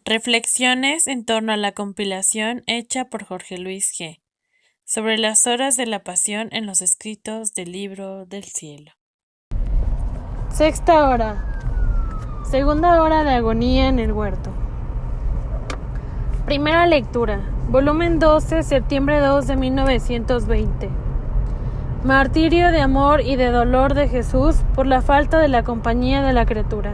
Reflexiones en torno a la compilación hecha por Jorge Luis G. sobre las horas de la pasión en los escritos del Libro del Cielo. Sexta hora. Segunda hora de agonía en el huerto. Primera lectura. Volumen 12, septiembre 2 de 1920. Martirio de amor y de dolor de Jesús por la falta de la compañía de la criatura.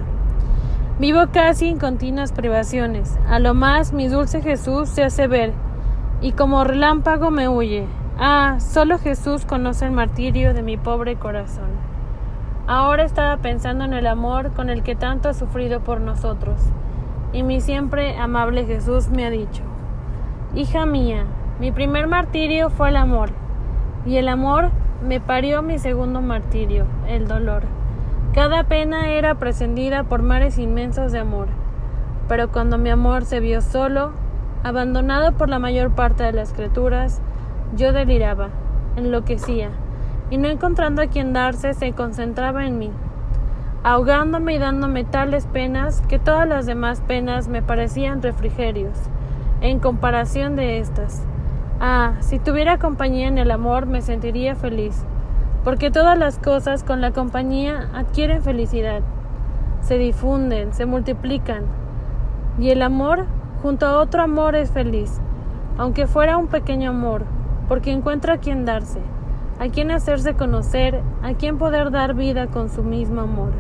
Vivo casi en continuas privaciones. A lo más mi dulce Jesús se hace ver, y como relámpago me huye. Ah, solo Jesús conoce el martirio de mi pobre corazón. Ahora estaba pensando en el amor con el que tanto ha sufrido por nosotros, y mi siempre amable Jesús me ha dicho: hija mía, mi primer martirio fue el amor, y el amor me parió mi segundo martirio, el dolor. Cada pena era prescindida por mares inmensos de amor, pero cuando mi amor se vio solo, abandonado por la mayor parte de las criaturas, yo deliraba, enloquecía, y no encontrando a quien darse, se concentraba en mí, ahogándome y dándome tales penas que todas las demás penas me parecían refrigerios, en comparación de estas. Ah, si tuviera compañía en el amor me sentiría feliz, porque todas las cosas con la compañía adquieren felicidad, se difunden, se multiplican, y el amor junto a otro amor es feliz, aunque fuera un pequeño amor, porque encuentra a quien darse, a quien hacerse conocer, a quien poder dar vida con su mismo amor.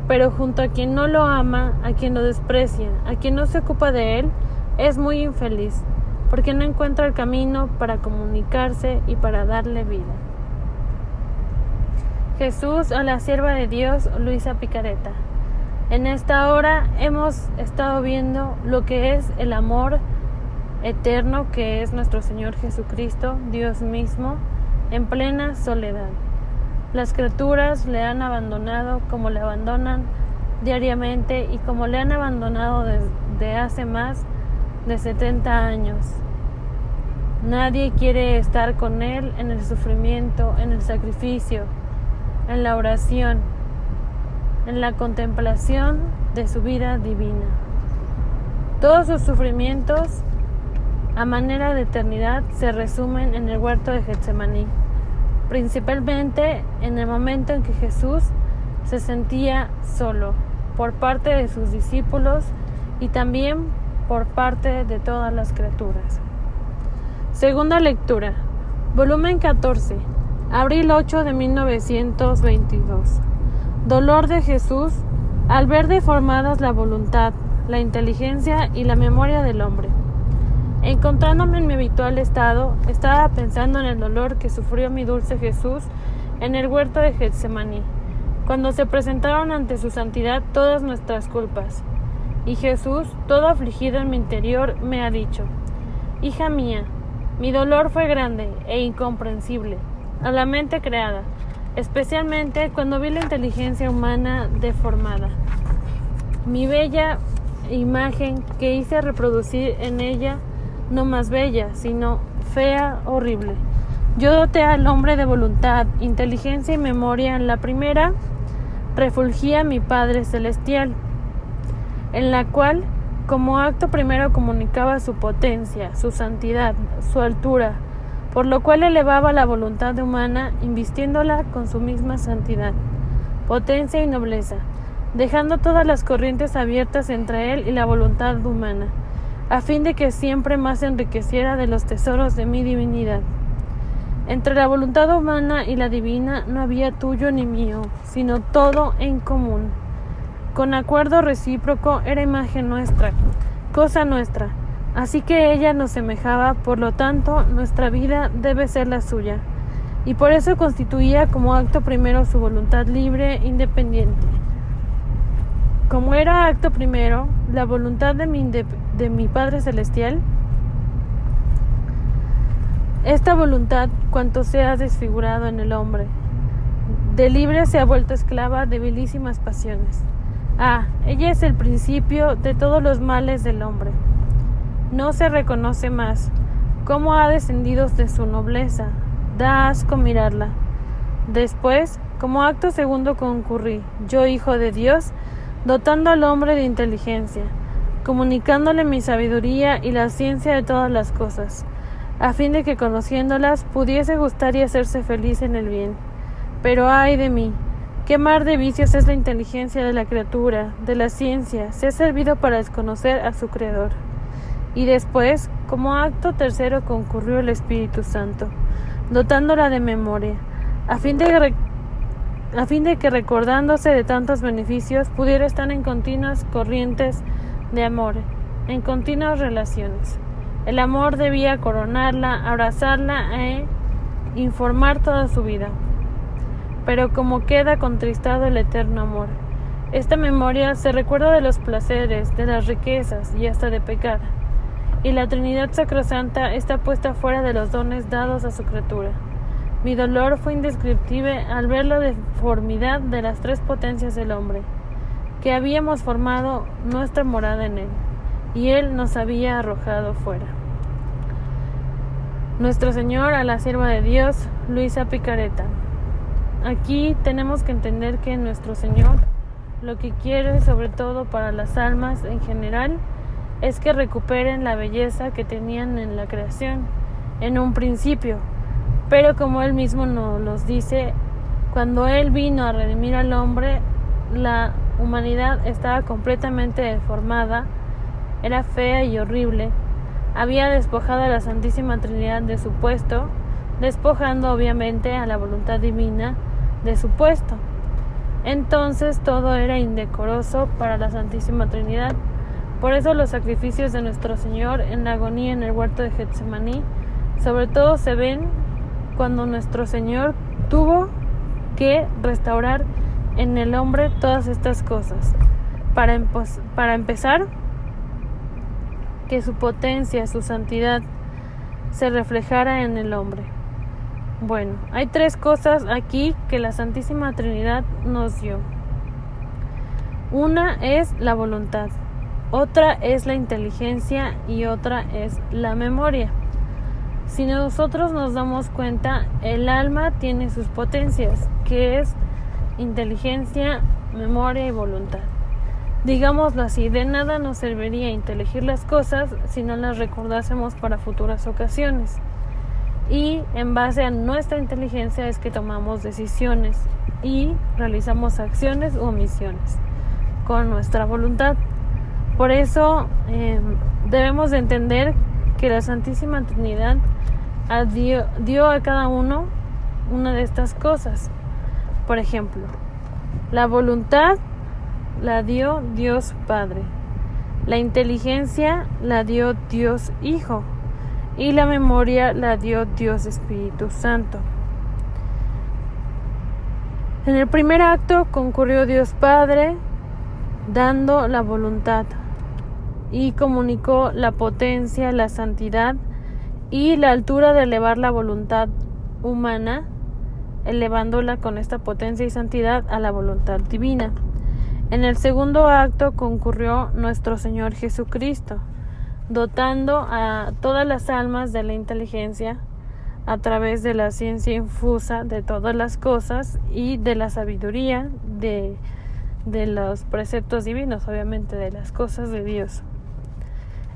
Pero junto a quien no lo ama, a quien lo desprecia, a quien no se ocupa de él, es muy infeliz, porque no encuentra el camino para comunicarse y para darle vida. Jesús a la sierva de Dios, Luisa Picareta. En esta hora hemos estado viendo lo que es el amor eterno que es nuestro Señor Jesucristo, Dios mismo, en plena soledad. Las criaturas le han abandonado como le abandonan diariamente y como le han abandonado desde hace más de 70 años. Nadie quiere estar con Él en el sufrimiento, en el sacrificio, en la oración, en la contemplación de su vida divina. Todos sus sufrimientos, a manera de eternidad, se resumen en el huerto de Getsemaní, principalmente en el momento en que Jesús se sentía solo, por parte de sus discípulos y también por parte de todas las criaturas. Segunda lectura, volumen 14, abril 8 de 1922. Dolor de Jesús al ver deformadas la voluntad, la inteligencia y la memoria del hombre. Encontrándome en mi habitual estado, estaba pensando en el dolor que sufrió mi dulce Jesús en el huerto de Getsemaní, cuando se presentaron ante su santidad todas nuestras culpas. Y Jesús, todo afligido en mi interior, me ha dicho: hija mía, mi dolor fue grande e incomprensible a la mente creada, especialmente cuando vi la inteligencia humana deformada. Mi bella imagen que hice reproducir en ella, no más bella, sino fea, horrible. Yo doté al hombre de voluntad, inteligencia y memoria. En la primera refulgía mi Padre Celestial, en la cual como acto primero comunicaba su potencia, su santidad, su altura, por lo cual elevaba la voluntad humana, invistiéndola con su misma santidad, potencia y nobleza, dejando todas las corrientes abiertas entre él y la voluntad humana, a fin de que siempre más se enriqueciera de los tesoros de mi divinidad. Entre la voluntad humana y la divina no había tuyo ni mío, sino todo en común. Con acuerdo recíproco era imagen nuestra, cosa nuestra, así que ella nos semejaba, por lo tanto nuestra vida debe ser la suya, y por eso constituía como acto primero su voluntad libre e independiente. Como era acto primero la voluntad de mi Padre Celestial, esta voluntad, cuanto se ha desfigurado en el hombre, de libre se ha vuelto esclava de vilísimas pasiones. Ah, ella es el principio de todos los males del hombre. No se reconoce más cómo ha descendido de su nobleza, da asco mirarla. Después, como acto segundo concurrí, yo, hijo de Dios, dotando al hombre de inteligencia, comunicándole mi sabiduría y la ciencia de todas las cosas, a fin de que conociéndolas pudiese gustar y hacerse feliz en el bien. Pero ay de mí, qué mar de vicios es la inteligencia de la criatura, de la ciencia, se ha servido para desconocer a su Creador. Y después, como acto tercero, concurrió el Espíritu Santo, dotándola de memoria, a fin de que recordándose de tantos beneficios pudiera estar en continuas corrientes de amor, en continuas relaciones. El amor debía coronarla, abrazarla e informar toda su vida. Pero como queda contristado el eterno amor, esta memoria se recuerda de los placeres, de las riquezas y hasta de pecar, y la Trinidad Sacrosanta está puesta fuera de los dones dados a su criatura. Mi dolor fue indescriptible al ver la deformidad de las tres potencias del hombre, que habíamos formado nuestra morada en él, y él nos había arrojado fuera. Nuestro Señor a la sierva de Dios, Luisa Picareta. Aquí tenemos que entender que nuestro Señor lo que quiere, sobre todo para las almas en general, es que recuperen la belleza que tenían en la creación, en un principio. Pero como Él mismo nos los dice, cuando Él vino a redimir al hombre, la humanidad estaba completamente deformada, era fea y horrible, había despojado a la Santísima Trinidad de su puesto, despojando obviamente a la voluntad divina de su puesto. Entonces todo era indecoroso para la Santísima Trinidad. Por eso los sacrificios de nuestro Señor en la agonía en el huerto de Getsemaní, sobre todo se ven cuando nuestro Señor tuvo que restaurar en el hombre todas estas cosas. Para empezar, que su potencia, su santidad se reflejara en el hombre. Bueno, hay tres cosas aquí que la Santísima Trinidad nos dio. Una es la voluntad, otra es la inteligencia y otra es la memoria. Si nosotros nos damos cuenta, el alma tiene sus potencias, que es inteligencia, memoria y voluntad. Digámoslo así, de nada nos serviría inteligir las cosas si no las recordásemos para futuras ocasiones. Y en base a nuestra inteligencia es que tomamos decisiones y realizamos acciones u omisiones con nuestra voluntad. Por eso debemos de entender que la Santísima Trinidad dio a cada uno una de estas cosas. Por ejemplo, la voluntad la dio Dios Padre, la inteligencia la dio Dios Hijo y la memoria la dio Dios Espíritu Santo. En el primer acto concurrió Dios Padre dando la voluntad y comunicó la potencia, la santidad y la altura de elevar la voluntad humana, elevándola con esta potencia y santidad a la voluntad divina. En el segundo acto concurrió nuestro Señor Jesucristo, dotando a todas las almas de la inteligencia a través de la ciencia infusa de todas las cosas y de la sabiduría de los preceptos divinos, obviamente de las cosas de Dios.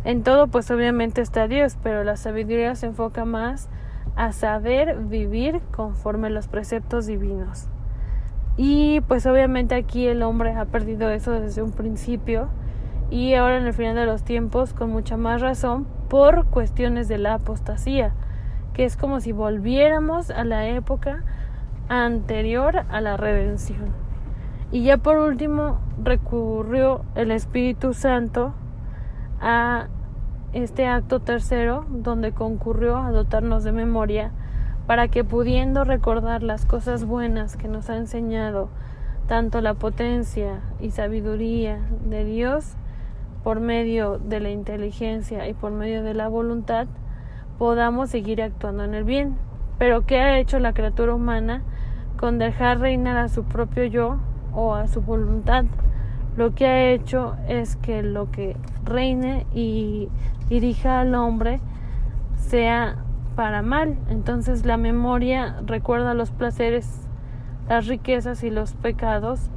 En todo pues obviamente está Dios, pero la sabiduría se enfoca más a saber vivir conforme a los preceptos divinos. Y pues obviamente aquí el hombre ha perdido eso desde un principio y ahora en el final de los tiempos con mucha más razón por cuestiones de la apostasía, que es como si volviéramos a la época anterior a la redención. Y ya por último recurrió el Espíritu Santo a este acto tercero donde concurrió a dotarnos de memoria para que pudiendo recordar las cosas buenas que nos ha enseñado tanto la potencia y sabiduría de Dios por medio de la inteligencia y por medio de la voluntad, podamos seguir actuando en el bien. Pero ¿qué ha hecho la criatura humana con dejar reinar a su propio yo o a su voluntad? Lo que ha hecho es que lo que reine y dirija al hombre sea para mal. Entonces la memoria recuerda los placeres, las riquezas y los pecados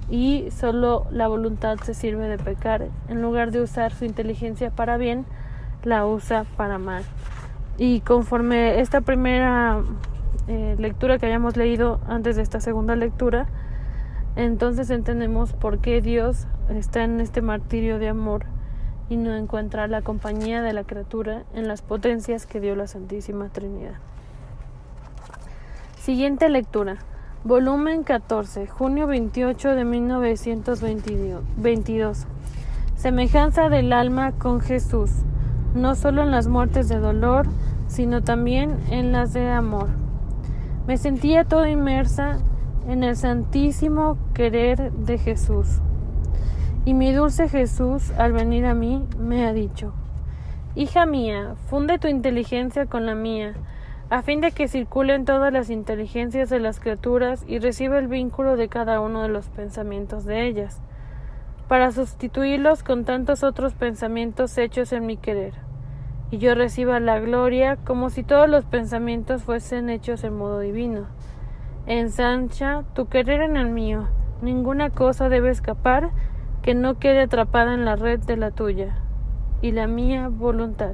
y solo la voluntad se sirve de pecar. En lugar de usar su inteligencia para bien, la usa para mal. Y conforme esta primera lectura que habíamos leído antes de esta segunda lectura, entonces entendemos por qué Dios está en este martirio de amor y no encuentra la compañía de la criatura en las potencias que dio la Santísima Trinidad. Siguiente lectura. Volumen 14, junio 28 de 1922. Semejanza del alma con Jesús, no solo en las muertes de dolor, sino también en las de amor. Me sentía toda inmersa en el santísimo querer de Jesús. Y mi dulce Jesús, al venir a mí, me ha dicho: hija mía, funde tu inteligencia con la mía, a fin de que circulen todas las inteligencias de las criaturas y reciba el vínculo de cada uno de los pensamientos de ellas, para sustituirlos con tantos otros pensamientos hechos en mi querer, y yo reciba la gloria como si todos los pensamientos fuesen hechos en modo divino. Ensancha tu querer en el mío, ninguna cosa debe escapar que no quede atrapada en la red de la tuya y la mía voluntad.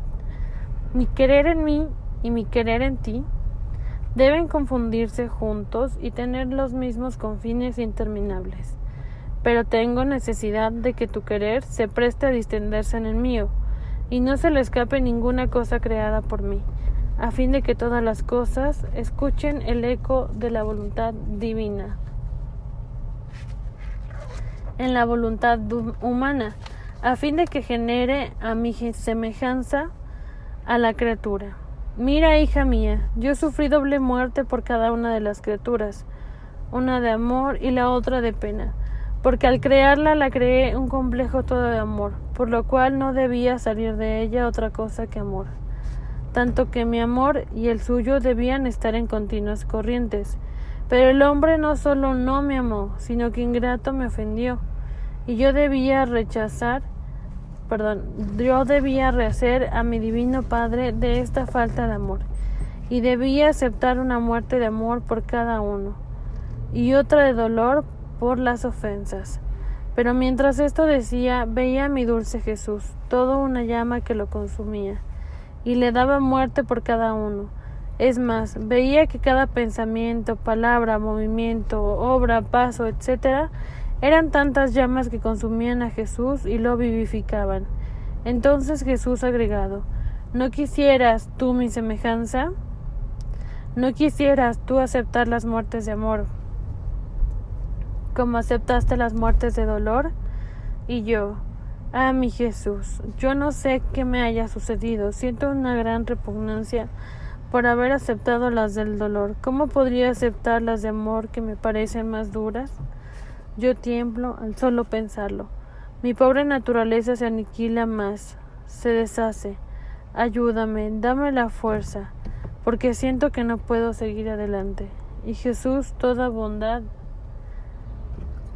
Mi querer en mí y mi querer en ti deben confundirse juntos y tener los mismos confines interminables, pero tengo necesidad de que tu querer se preste a distenderse en el mío y no se le escape ninguna cosa creada por mí, a fin de que todas las cosas escuchen el eco de la voluntad divina en la voluntad humana, a fin de que genere a mi semejanza a la criatura. Mira, hija mía, yo sufrí doble muerte por cada una de las criaturas, una de amor y la otra de pena, porque al crearla la creé un complejo todo de amor, por lo cual no debía salir de ella otra cosa que amor, tanto que mi amor y el suyo debían estar en continuas corrientes. Pero el hombre no solo no me amó, sino que ingrato me ofendió, y yo debía rehacer a mi divino Padre de esta falta de amor, y debía aceptar una muerte de amor por cada uno, y otra de dolor por las ofensas. Pero mientras esto decía, veía a mi dulce Jesús, todo una llama que lo consumía, y le daba muerte por cada uno. Es más, veía que cada pensamiento, palabra, movimiento, obra, paso, etc., eran tantas llamas que consumían a Jesús y lo vivificaban. Entonces Jesús agregado: ¿no quisieras tú mi semejanza? ¿No quisieras tú aceptar las muertes de amor, como aceptaste las muertes de dolor? Y yo: ah, mi Jesús, yo no sé qué me haya sucedido, siento una gran repugnancia por haber aceptado las del dolor. ¿Cómo podría aceptar las de amor que me parecen más duras? Yo tiemblo al solo pensarlo. Mi pobre naturaleza se aniquila más, se deshace. Ayúdame, dame la fuerza, porque siento que no puedo seguir adelante. Y Jesús, toda bondad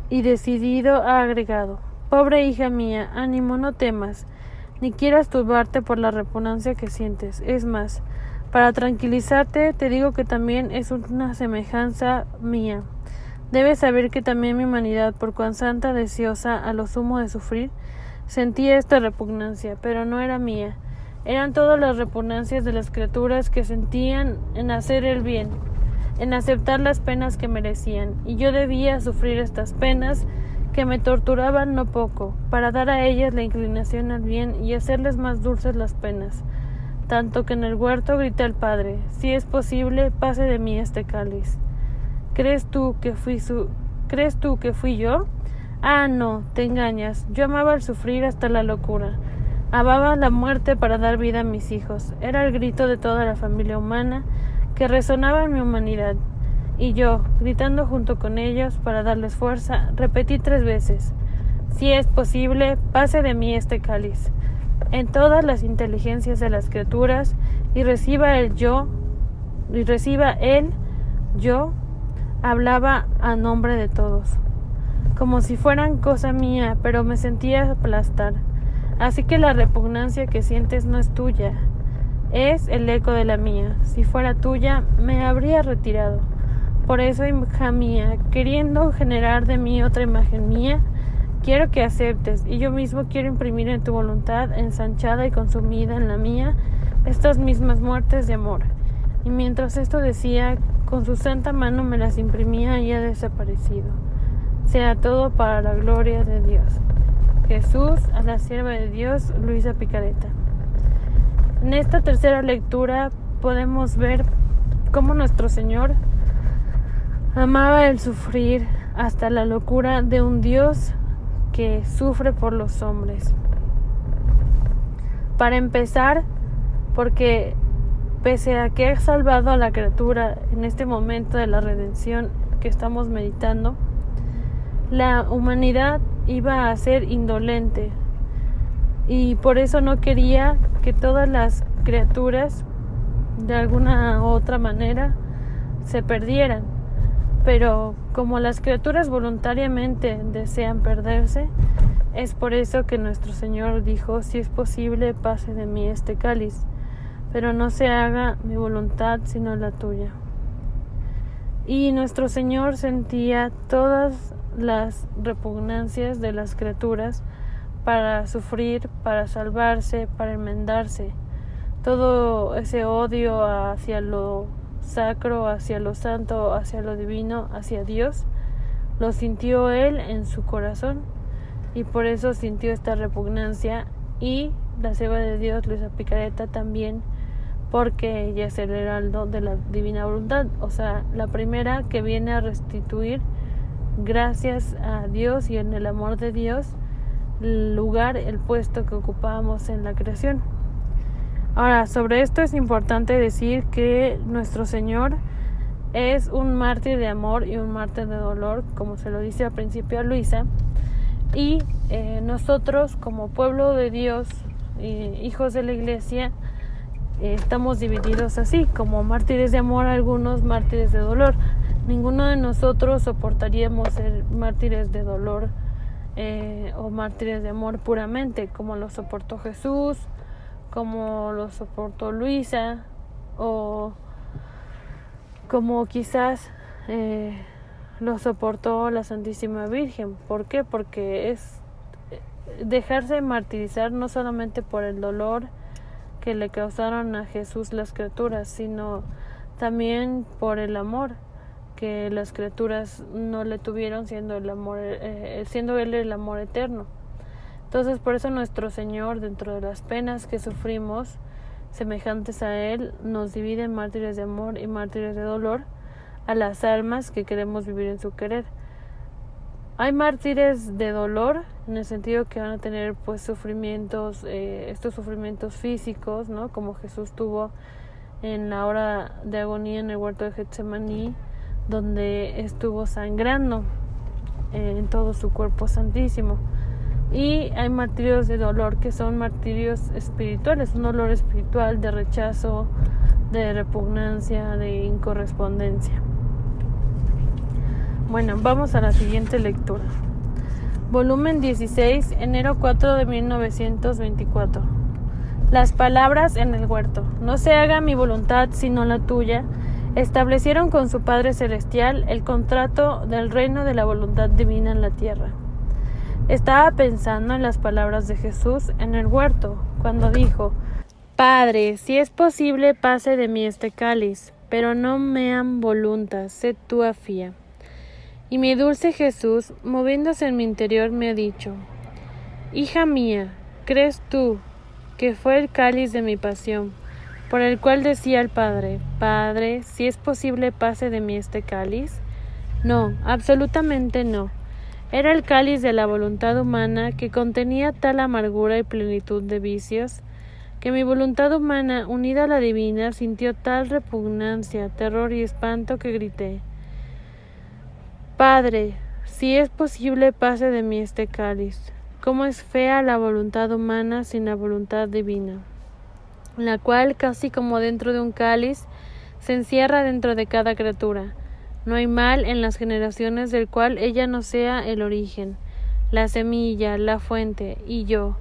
y decidido, ha agregado: pobre hija mía, ánimo, no temas, ni quieras turbarte por la repugnancia que sientes. Es más, para tranquilizarte, te digo que también es una semejanza mía. Debes saber que también mi humanidad, por cuan santa, deseosa a lo sumo de sufrir, sentía esta repugnancia, pero no era mía. Eran todas las repugnancias de las criaturas que sentían en hacer el bien, en aceptar las penas que merecían, y yo debía sufrir estas penas que me torturaban no poco, para dar a ellas la inclinación al bien y hacerles más dulces las penas. Tanto que en el huerto grité al Padre: si es posible, pase de mí este cáliz. ¿Crees tú que fui yo? Ah, no, te engañas. Yo amaba el sufrir hasta la locura. Amaba la muerte para dar vida a mis hijos. Era el grito de toda la familia humana que resonaba en mi humanidad. Y yo, gritando junto con ellos para darles fuerza, repetí 3 veces: si es posible, pase de mí este cáliz, en todas las inteligencias de las criaturas, y reciba él yo. Hablaba a nombre de todos, como si fueran cosa mía, pero me sentía aplastar. Así que la repugnancia que sientes no es tuya, es el eco de la mía. Si fuera tuya, me habría retirado, Por eso, hija mía, queriendo generar de mí otra imagen mía, quiero que aceptes, y yo mismo quiero imprimir en tu voluntad, ensanchada y consumida en la mía, estas mismas muertes de amor. Y mientras esto decía, con su santa mano me las imprimía y ha desaparecido. Sea todo para la gloria de Dios. Jesús, a la sierva de Dios, Luisa Picareta. En esta tercera lectura podemos ver cómo nuestro Señor amaba el sufrir hasta la locura de un Dios que sufre por los hombres. Para empezar, porque pese a que ha salvado a la criatura en este momento de la redención que estamos meditando, la humanidad iba a ser indolente y por eso no quería que todas las criaturas de alguna u otra manera se perdieran. Pero como las criaturas voluntariamente desean perderse, es por eso que nuestro Señor dijo: si es posible, pase de mí este cáliz, pero no se haga mi voluntad sino la tuya. Y nuestro Señor sentía todas las repugnancias de las criaturas para sufrir, para salvarse, para enmendarse. Todo ese odio hacia lo sacro, hacia lo santo, hacia lo divino, hacia Dios, lo sintió Él en su corazón, y por eso sintió esta repugnancia. Y la sierva de Dios, Luisa Picareta, también, porque ella es el heraldo de la divina voluntad, o sea, la primera que viene a restituir, gracias a Dios y en el amor de Dios, el lugar, el puesto que ocupábamos en la creación. Ahora, sobre esto es importante decir que nuestro Señor es un mártir de amor y un mártir de dolor, como se lo dice al principio a Luisa, y nosotros como pueblo de Dios, hijos de la Iglesia, estamos divididos así, como mártires de amor, algunos mártires de dolor. Ninguno de nosotros soportaríamos ser mártires de dolor o mártires de amor puramente, como lo soportó Jesús, como lo soportó Luisa, o como quizás lo soportó la Santísima Virgen. ¿Por qué? Porque es dejarse martirizar no solamente por el dolor que le causaron a Jesús las criaturas, sino también por el amor que las criaturas no le tuvieron, siendo el amor, siendo Él el amor eterno. Entonces, por eso nuestro Señor, dentro de las penas que sufrimos, semejantes a Él, nos divide en mártires de amor y mártires de dolor a las almas que queremos vivir en su querer. Hay mártires de dolor, en el sentido que van a tener pues sufrimientos, estos sufrimientos físicos, ¿no? Como Jesús tuvo en la hora de agonía en el huerto de Getsemaní, donde estuvo sangrando en todo su cuerpo santísimo. Y hay martirios de dolor que son martirios espirituales, un dolor espiritual de rechazo, de repugnancia, de incorrespondencia. Bueno, vamos a la siguiente lectura. Volumen 16, enero 4 de 1924. Las palabras en el huerto: no se haga mi voluntad sino la tuya, establecieron con su Padre Celestial el contrato del reino de la voluntad divina en la tierra. Estaba pensando en las palabras de Jesús en el huerto, cuando dijo: Padre, si es posible, pase de mí este cáliz, pero no meam voluntas, sed tua fia. Y mi dulce Jesús, moviéndose en mi interior, me ha dicho: Hija mía, ¿crees tú que fue el cáliz de mi pasión, por el cual decía al Padre: Padre, si es posible, pase de mí este cáliz? No, absolutamente no. Era el cáliz de la voluntad humana, que contenía tal amargura y plenitud de vicios, que mi voluntad humana, unida a la divina, sintió tal repugnancia, terror y espanto que grité: Padre, si es posible, pase de mí este cáliz. Cómo es fea la voluntad humana sin la voluntad divina, la cual, casi como dentro de un cáliz, se encierra dentro de cada criatura. No hay mal en las generaciones del cual ella no sea el origen, la semilla, la fuente. Y yo,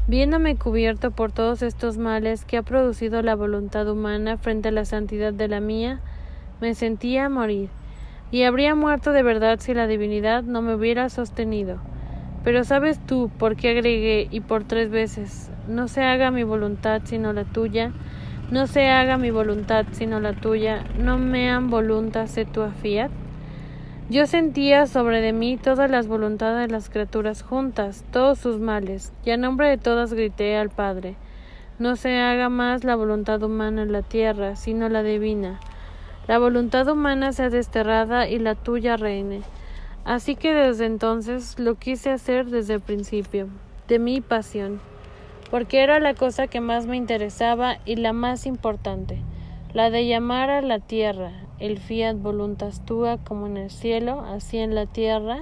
viéndome cubierto por todos estos males que ha producido la voluntad humana frente a la santidad de la mía, me sentía morir. y habría muerto de verdad si la divinidad no me hubiera sostenido. Pero ¿sabes tú por qué agregué y por 3 veces? No se haga mi voluntad sino la tuya, no se haga mi voluntad sino la tuya, no meam voluntas se tua fiat. Yo sentía sobre de mí todas las voluntades de las criaturas juntas, todos sus males, y a nombre de todas grité al Padre: no se haga más la voluntad humana en la tierra, sino la divina. La voluntad humana sea desterrada y la tuya reine. Así que desde entonces lo quise hacer desde el principio de mi pasión, porque era la cosa que más me interesaba y la más importante, la de llamar a la tierra, el fiat voluntas tua, como en el cielo, así en la tierra.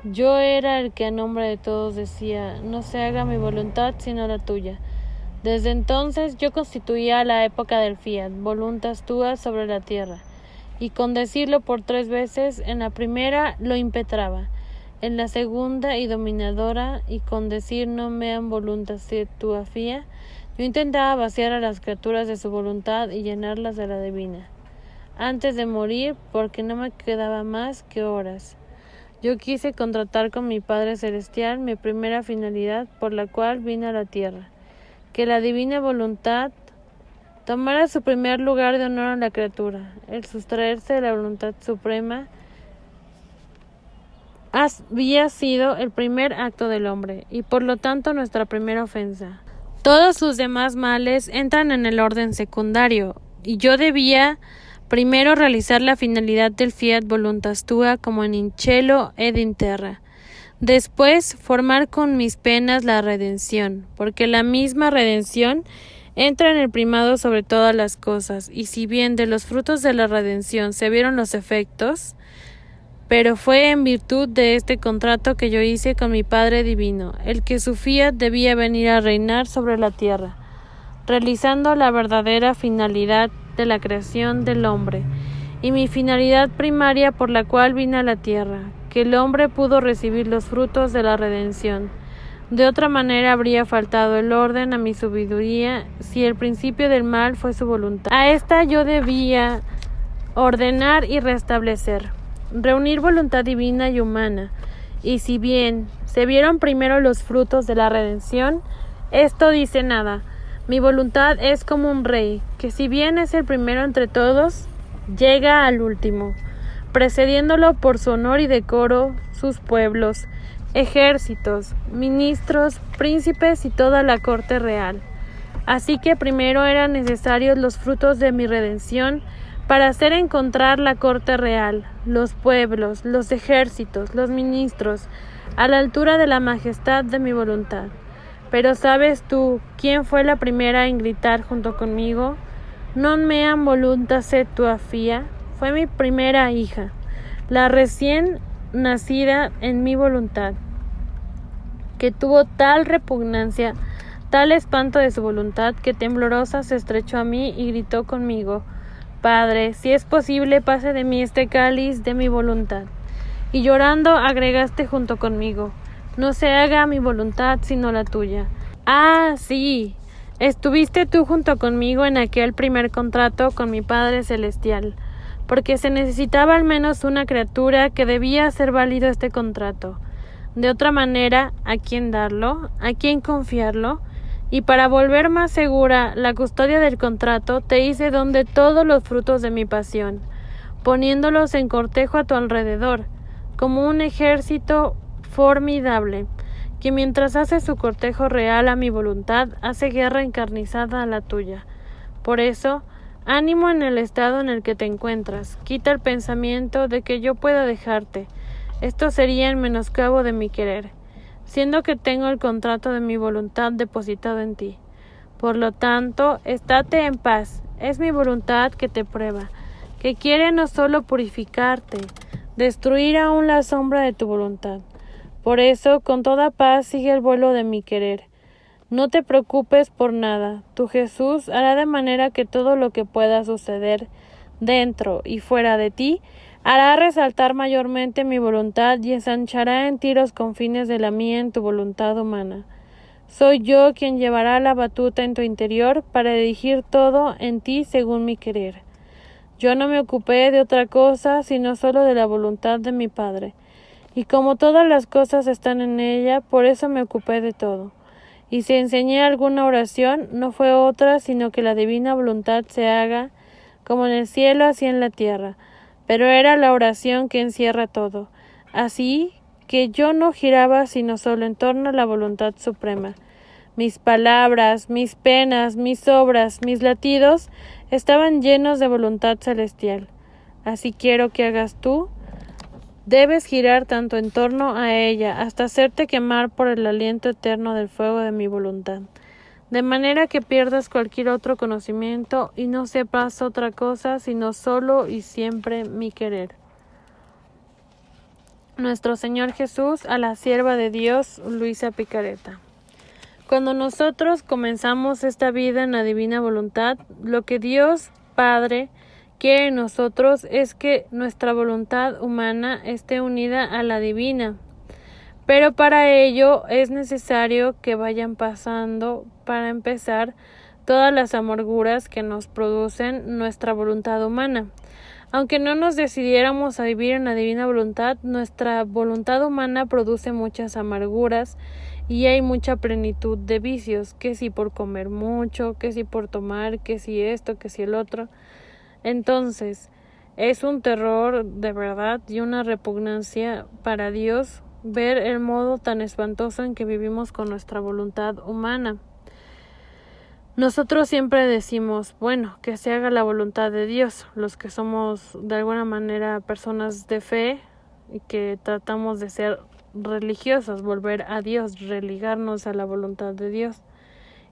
Yo era el que a nombre de todos decía: no se haga mi voluntad sino la tuya. Desde entonces yo constituía la época del fiat voluntas tua sobre la tierra, y con decirlo por 3 veces, en la primera lo impetraba, en la segunda y dominadora, y con decir no meam voluntas tua fiat, yo intentaba vaciar a las criaturas de su voluntad y llenarlas de la divina. Antes de morir, porque no me quedaba más que horas, yo quise contratar con mi Padre Celestial mi primera finalidad por la cual vine a la tierra, que la divina voluntad tomara su primer lugar de honor a la criatura. El sustraerse de la voluntad suprema había sido el primer acto del hombre, y por lo tanto nuestra primera ofensa. Todos sus demás males entran en el orden secundario, y yo debía primero realizar la finalidad del fiat voluntas tua como en in cielo ed in terra. Después, formar con mis penas la redención, porque la misma redención entra en el primado sobre todas las cosas, y si bien de los frutos de la redención se vieron los efectos, pero fue en virtud de este contrato que yo hice con mi Padre Divino, el que su fiat debía venir a reinar sobre la tierra, realizando la verdadera finalidad de la creación del hombre, y mi finalidad primaria por la cual vine a la tierra, que el hombre pudo recibir los frutos de la redención. De otra manera habría faltado el orden a mi sabiduría si el principio del mal fue su voluntad. A esta yo debía ordenar y restablecer, reunir voluntad divina y humana, y si bien se vieron primero los frutos de la redención, esto dice nada. Mi voluntad es como un rey, que si bien es el primero entre todos, llega al último, precediéndolo por su honor y decoro sus pueblos, ejércitos, ministros, príncipes y toda la corte real. Así que primero eran necesarios los frutos de mi redención para hacer encontrar la corte real, los pueblos, los ejércitos, los ministros, a la altura de la majestad de mi voluntad. Pero ¿sabes tú quién fue la primera en gritar junto conmigo? Non meam voluntas et tua fiat. Fue mi primera hija, la recién nacida en mi voluntad, que tuvo tal repugnancia, tal espanto de su voluntad, que temblorosa se estrechó a mí y gritó conmigo: Padre, si es posible, pase de mí este cáliz de mi voluntad. Y llorando agregaste junto conmigo: no se haga mi voluntad sino la tuya. Ah, sí, estuviste tú junto conmigo en aquel primer contrato con mi Padre Celestial, porque se necesitaba al menos una criatura que debía hacer válido este contrato. De otra manera, ¿a quién darlo? ¿A quién confiarlo? Y para volver más segura la custodia del contrato, te hice don de todos los frutos de mi pasión, poniéndolos en cortejo a tu alrededor, como un ejército formidable, que mientras hace su cortejo real a mi voluntad, hace guerra encarnizada a la tuya. Por eso, ánimo en el estado en el que te encuentras, quita el pensamiento de que yo pueda dejarte. Esto sería en menoscabo de mi querer, siendo que tengo el contrato de mi voluntad depositado en ti. Por lo tanto, estate en paz. Es mi voluntad que te prueba, que quiere no solo purificarte, destruir aún la sombra de tu voluntad. Por eso, con toda paz sigue el vuelo de mi querer. No te preocupes por nada. Tu Jesús hará de manera que todo lo que pueda suceder dentro y fuera de ti hará resaltar mayormente mi voluntad y ensanchará en ti los confines de la mía en tu voluntad humana. Soy yo quien llevará la batuta en tu interior para dirigir todo en ti según mi querer. Yo no me ocupé de otra cosa, sino solo de la voluntad de mi Padre. Y como todas las cosas están en ella, por eso me ocupé de todo. Y si enseñé alguna oración, no fue otra, sino que la divina voluntad se haga, como en el cielo, así en la tierra. Pero era la oración que encierra todo. Así que yo no giraba sino solo en torno a la voluntad suprema. Mis palabras, mis penas, mis obras, mis latidos estaban llenos de voluntad celestial. Así quiero que hagas tú. Debes girar tanto en torno a ella, hasta hacerte quemar por el aliento eterno del fuego de mi voluntad, de manera que pierdas cualquier otro conocimiento y no sepas otra cosa, sino solo y siempre mi querer. Nuestro Señor Jesús a la sierva de Dios, Luisa Picareta. Cuando nosotros comenzamos esta vida en la divina voluntad, lo que Dios Padre quiere en nosotros es que nuestra voluntad humana esté unida a la divina. Pero para ello es necesario que vayan pasando, para empezar, todas las amarguras que nos producen nuestra voluntad humana. Aunque no nos decidiéramos a vivir en la divina voluntad, nuestra voluntad humana produce muchas amarguras y hay mucha plenitud de vicios, que si por comer mucho, que si por tomar, que si esto, que si el otro. Entonces, es un terror de verdad y una repugnancia para Dios ver el modo tan espantoso en que vivimos con nuestra voluntad humana. Nosotros siempre decimos, bueno, que se haga la voluntad de Dios, los que somos de alguna manera personas de fe y que tratamos de ser religiosos, volver a Dios, religarnos a la voluntad de Dios.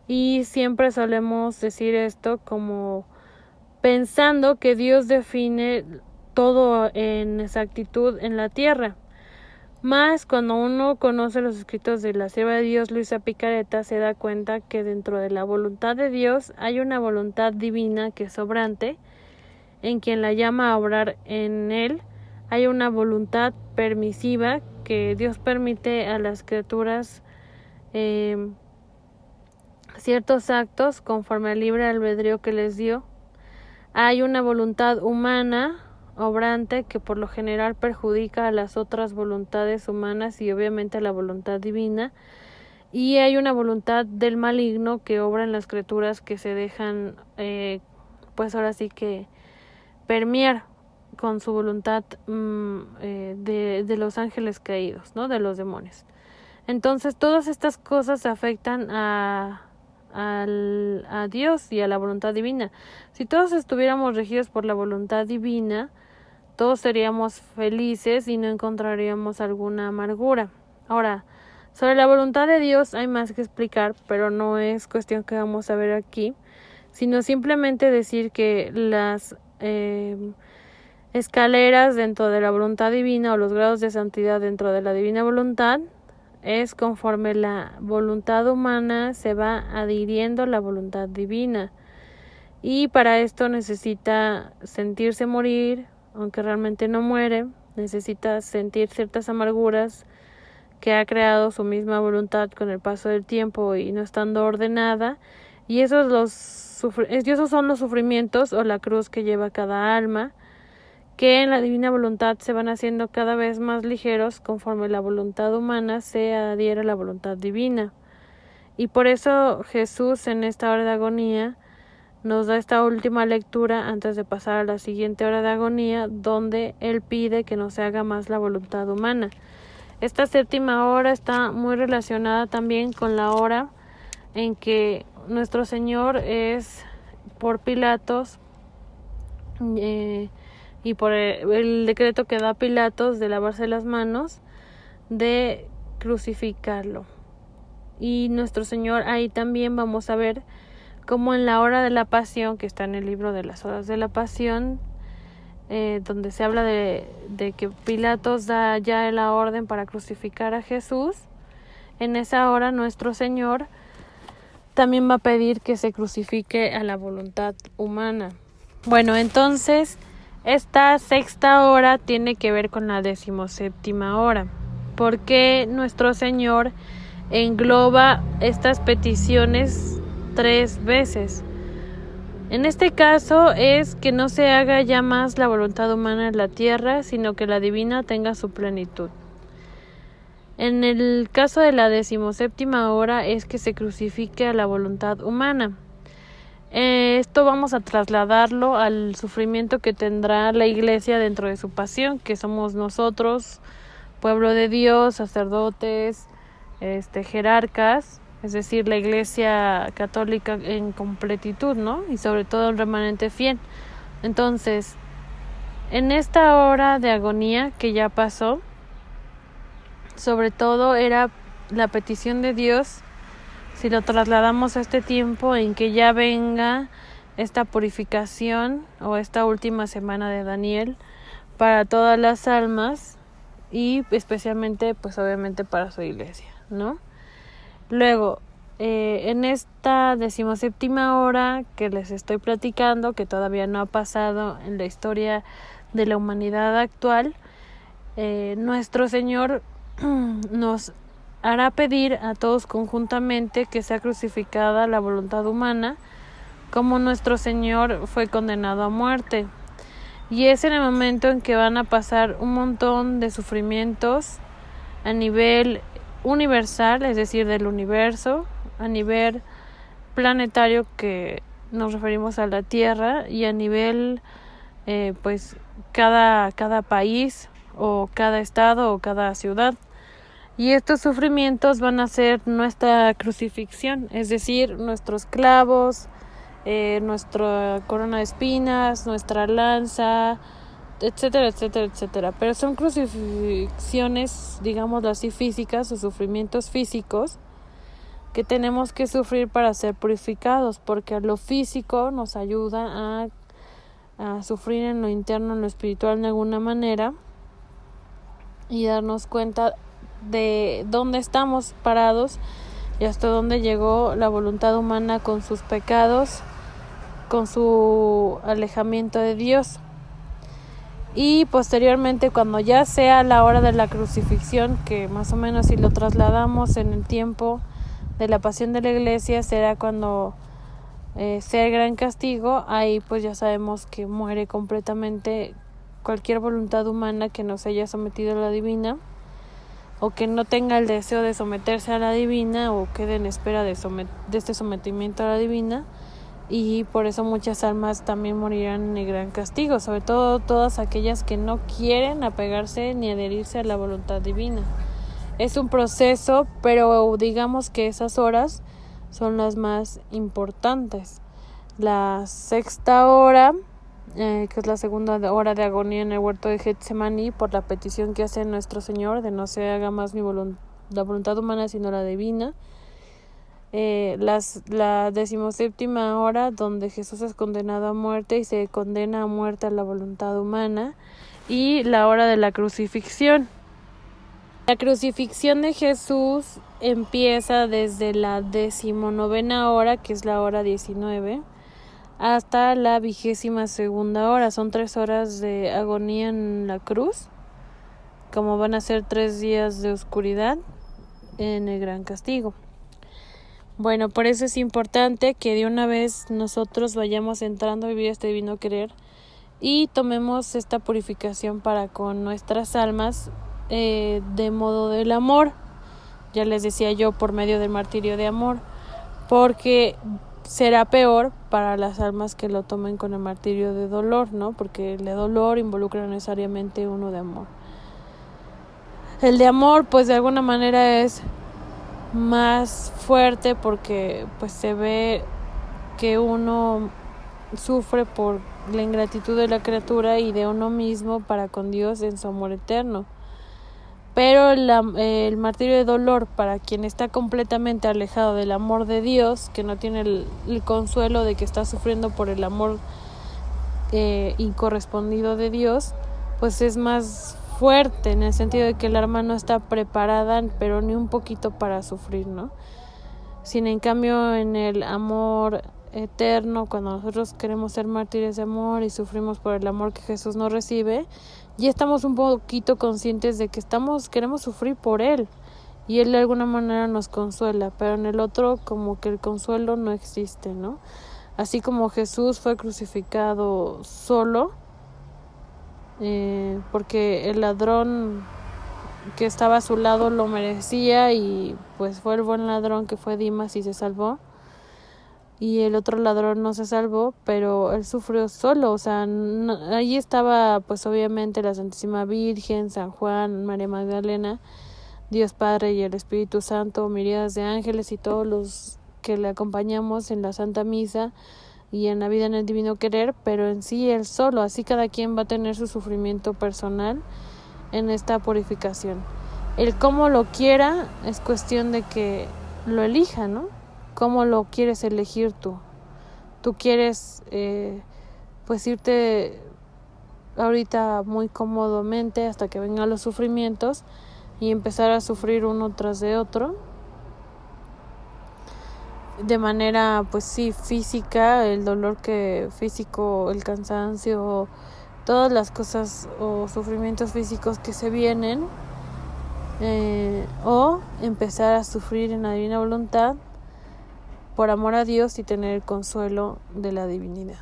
Y siempre solemos decir esto como pensando que Dios define todo en exactitud en la tierra. Más cuando uno conoce los escritos de la sierva de Dios, Luisa Picareta, se da cuenta que dentro de la voluntad de Dios hay una voluntad divina que es obrante, en quien la llama a obrar en él. Hay una voluntad permisiva que Dios permite a las criaturas ciertos actos conforme al libre albedrío que les dio. Hay una voluntad humana obrante que por lo general perjudica a las otras voluntades humanas y obviamente a la voluntad divina, y hay una voluntad del maligno que obra en las criaturas que se dejan pues ahora sí que permear con su voluntad de los ángeles caídos, ¿no? De los demonios. Entonces todas estas cosas afectan a Dios y a la voluntad divina. Si todos estuviéramos regidos por la voluntad divina, todos seríamos felices y no encontraríamos alguna amargura. Ahora, sobre la voluntad de Dios hay más que explicar, pero no es cuestión que vamos a ver aquí, sino simplemente decir que las escaleras dentro de la voluntad divina o los grados de santidad dentro de la divina voluntad es conforme la voluntad humana se va adhiriendo a la voluntad divina. Y para esto necesita sentirse morir, aunque realmente no muere, necesita sentir ciertas amarguras que ha creado su misma voluntad con el paso del tiempo y no estando ordenada, y esos son los sufrimientos o la cruz que lleva cada alma, que en la divina voluntad se van haciendo cada vez más ligeros conforme la voluntad humana se adhiere a la voluntad divina. Y por eso Jesús en esta hora de agonía nos da esta última lectura antes de pasar a la siguiente hora de agonía, donde Él pide que no se haga más la voluntad humana. Esta séptima hora está muy relacionada también con la hora en que nuestro Señor es por Pilatos y por el decreto que da Pilatos de lavarse las manos, de crucificarlo. Y nuestro Señor ahí también vamos a ver cómo en la hora de la pasión, que está en el libro de las horas de la pasión, donde se habla de que Pilatos da ya la orden para crucificar a Jesús, en esa hora nuestro Señor también va a pedir que se crucifique a la voluntad humana. Bueno, entonces esta sexta hora tiene que ver con la 17ª hora, porque nuestro Señor engloba estas peticiones 3 veces. En este caso es que no se haga ya más la voluntad humana en la tierra, sino que la divina tenga su plenitud. En el caso de la 17ª hora es que se crucifique a la voluntad humana. Esto vamos a trasladarlo al sufrimiento que tendrá la Iglesia dentro de su pasión, que somos nosotros, pueblo de Dios, sacerdotes, jerarcas, es decir, la Iglesia católica en completitud, ¿no? Y sobre todo el remanente fiel. Entonces, en esta hora de agonía que ya pasó, sobre todo era la petición de Dios, si lo trasladamos a este tiempo en que ya venga esta purificación o esta última semana de Daniel para todas las almas y especialmente, pues obviamente para su iglesia, ¿no? Luego, en esta 17ª hora que les estoy platicando, que todavía no ha pasado en la historia de la humanidad actual, nuestro Señor nos hará pedir a todos conjuntamente que sea crucificada la voluntad humana, como nuestro Señor fue condenado a muerte. Y es en el momento en que van a pasar un montón de sufrimientos a nivel universal, es decir, del universo, a nivel planetario, que nos referimos a la Tierra, y a nivel pues cada país o cada estado o cada ciudad. Y estos sufrimientos van a ser nuestra crucifixión, es decir, nuestros clavos, nuestra corona de espinas, nuestra lanza, etcétera, etcétera, etcétera. Pero son crucifixiones, digámoslo así, físicas o sufrimientos físicos que tenemos que sufrir para ser purificados, porque a lo físico nos ayuda a sufrir en lo interno, en lo espiritual de alguna manera y darnos cuenta de dónde estamos parados y hasta dónde llegó la voluntad humana con sus pecados, con su alejamiento de Dios. Y posteriormente, cuando ya sea la hora de la crucifixión, que más o menos si lo trasladamos en el tiempo de la pasión de la iglesia, será cuando sea el gran castigo. Ahí pues ya sabemos que muere completamente cualquier voluntad humana que no se haya sometido a la divina, o que no tenga el deseo de someterse a la divina, o quede en espera de este sometimiento a la divina, y por eso muchas almas también morirán en el gran castigo, sobre todo todas aquellas que no quieren apegarse ni adherirse a la voluntad divina. Es un proceso, pero digamos que esas horas son las más importantes. La 6ª hora, que es la 2ª hora de agonía en el huerto de Getsemaní, por la petición que hace nuestro Señor de no se haga más la voluntad humana sino la divina. La 17ª hora, donde Jesús es condenado a muerte y se condena a muerte a la voluntad humana, y la hora de la crucifixión. La crucifixión de Jesús empieza desde la 19ª hora, que es la hora 19, hasta la 22ª hora. Son 3 horas de agonía en la cruz, como van a ser 3 días de oscuridad en el gran castigo. Bueno, por eso es importante que de una vez nosotros vayamos entrando a vivir este divino querer y tomemos esta purificación para con nuestras almas de modo del amor. Ya les decía yo, por medio del martirio de amor, porque será peor para las almas que lo tomen con el martirio de dolor, ¿no? Porque el de dolor involucra necesariamente uno de amor. El de amor, pues de alguna manera es más fuerte, porque pues se ve que uno sufre por la ingratitud de la criatura y de uno mismo para con Dios en su amor eterno. Pero el martirio de dolor, para quien está completamente alejado del amor de Dios, que no tiene el consuelo de que está sufriendo por el amor incorrespondido de Dios, pues es más fuerte, en el sentido de que el alma no está preparada, pero ni un poquito, para sufrir, ¿no? Sin en cambio, en el amor eterno, cuando nosotros queremos ser mártires de amor y sufrimos por el amor que Jesús nos recibe, ya estamos un poquito conscientes de que queremos sufrir por Él, y Él de alguna manera nos consuela, pero en el otro como que el consuelo no existe, ¿no? Así como Jesús fue crucificado solo, porque el ladrón que estaba a su lado lo merecía y pues fue el buen ladrón que fue Dimas y se salvó, y el otro ladrón no se salvó, pero él sufrió solo. O sea, allí estaba pues obviamente la Santísima Virgen, San Juan, María Magdalena, Dios Padre y el Espíritu Santo, miríadas de ángeles y todos los que le acompañamos en la Santa Misa y en la vida en el Divino Querer, pero en sí él solo. Así cada quien va a tener su sufrimiento personal en esta purificación. El cómo lo quiera es cuestión de que lo elija, ¿no? ¿Cómo lo quieres elegir tú? Tú quieres pues irte ahorita muy cómodamente hasta que vengan los sufrimientos y empezar a sufrir uno tras de otro de manera pues sí física, el dolor que físico, el cansancio, todas las cosas o sufrimientos físicos que se vienen, o empezar a sufrir en la divina voluntad por amor a Dios y tener el consuelo de la divinidad.